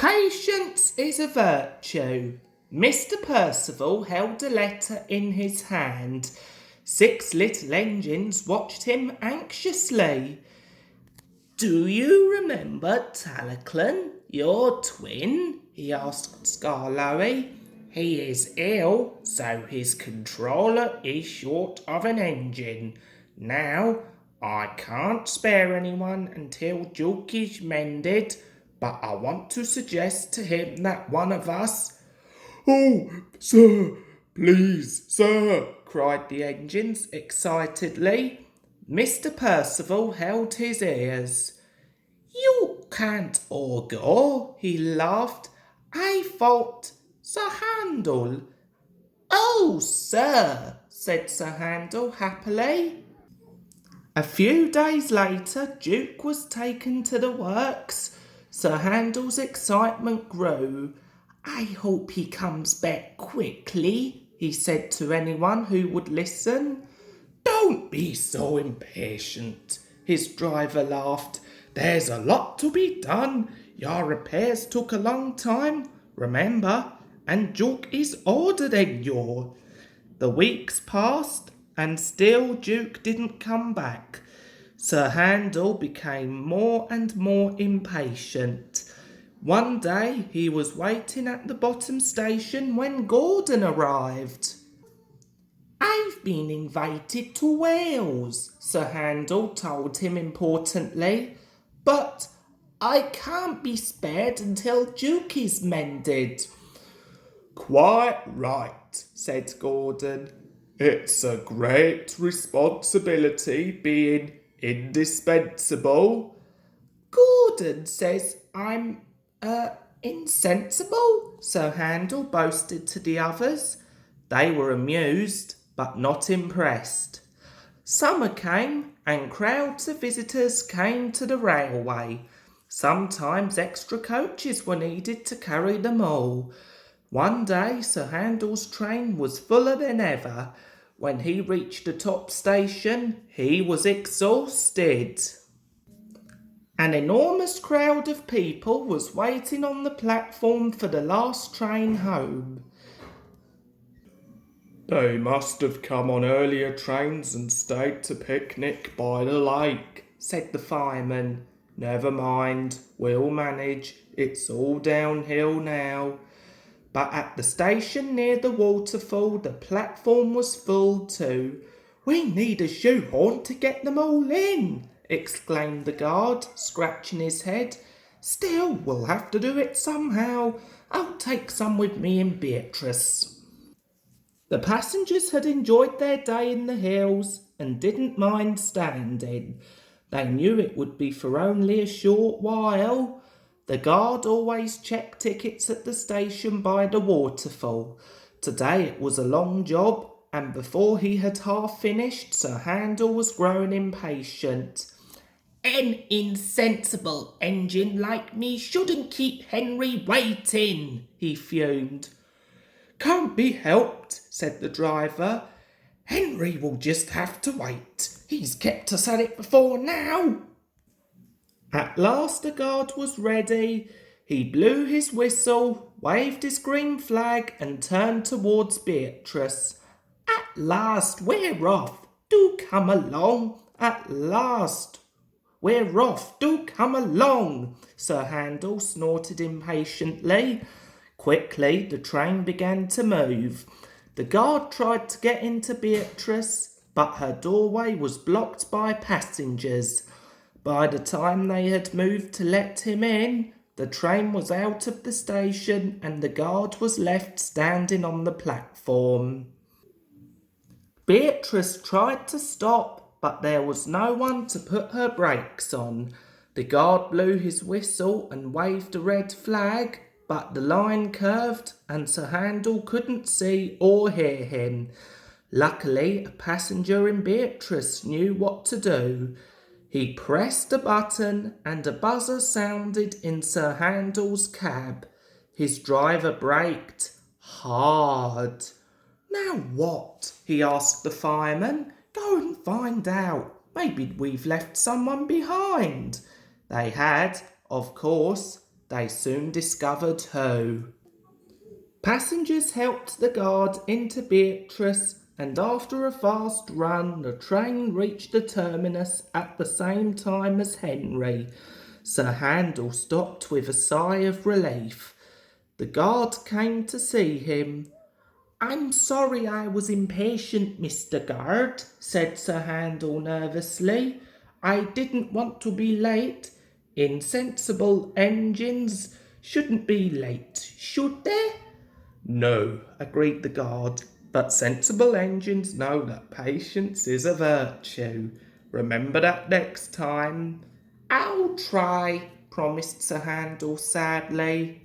Patience is a virtue. Mr. Percival held a letter in his hand. 6 little engines watched him anxiously. "Do you remember Talaclan, your twin?" he asked Skarloey. "He is ill, so his controller is short of an engine. Now, I can't spare anyone until Duke is mended, but I want to suggest to him that one of us—" "Oh, sir, please, sir!" cried the engines excitedly. Mr. Percival held his ears. "You can't augur," he laughed. "I thought Sir Handel—" "Oh, sir," said Sir Handel happily. A few days later, Duke was taken to the works. Sir Handel's excitement grew. "I hope he comes back quickly," he said to anyone who would listen. "Don't be so impatient," his driver laughed. "There's a lot to be done. Your repairs took a long time, remember, and Duke is ordering you." The weeks passed, and still Duke didn't come back. Sir Handel became more and more impatient. One day he was waiting at the bottom station when Gordon arrived. "I've been invited to Wales," Sir Handel told him importantly, "but I can't be spared until Duke is mended." "Quite right," said Gordon. "It's a great responsibility being indispensable." "Gordon says I'm, insensible," Sir Handel boasted to the others. They were amused, but not impressed. Summer came, and crowds of visitors came to the railway. Sometimes extra coaches were needed to carry them all. One day Sir Handel's train was fuller than ever. When he reached the top station, he was exhausted. An enormous crowd of people was waiting on the platform for the last train home. "They must have come on earlier trains and stayed to picnic by the lake," said the fireman. "Never mind, we'll manage. It's all downhill now." But at the station near the waterfall, the platform was full too. "We need a shoehorn to get them all in," exclaimed the guard, scratching his head. "Still, we'll have to do it somehow. I'll take some with me and Beatrice." The passengers had enjoyed their day in the hills and didn't mind standing. They knew it would be for only a short while. The guard always checked tickets at the station by the waterfall. Today it was a long job, and before he had half finished, Sir Handel was growing impatient. "An insensible engine like me shouldn't keep Henry waiting," he fumed. "Can't be helped," said the driver. "Henry will just have to wait. He's kept us at it before now." At last the guard was ready. He blew his whistle, waved his green flag, and turned towards Beatrice. "At last we're off. Do come along. At last we're off. Do come along," Sir Handel snorted impatiently. Quickly the train began to move. The guard tried to get into Beatrice, but her doorway was blocked by passengers. By the time they had moved to let him in, the train was out of the station and the guard was left standing on the platform. Beatrice tried to stop, but there was no one to put her brakes on. The guard blew his whistle and waved a red flag, but the line curved and Sir Handel couldn't see or hear him. Luckily, a passenger in Beatrice knew what to do. He pressed a button and a buzzer sounded in Sir Handel's cab. His driver braked hard. "Now what?" he asked the fireman. "Go and find out. Maybe we've left someone behind." They had, of course. they soon discovered who. Passengers helped the guard into Beatrice, and after a fast run, the train reached the terminus at the same time as Henry. Sir Handel stopped with a sigh of relief. The guard came to see him. "I'm sorry I was impatient, Mr. Guard," said Sir Handel nervously. "I didn't want to be late. Insensible engines shouldn't be late, should they?" "No," agreed the guard, "but sensible engines know that patience is a virtue. Remember that next time." "I'll try," promised Sir Handel sadly.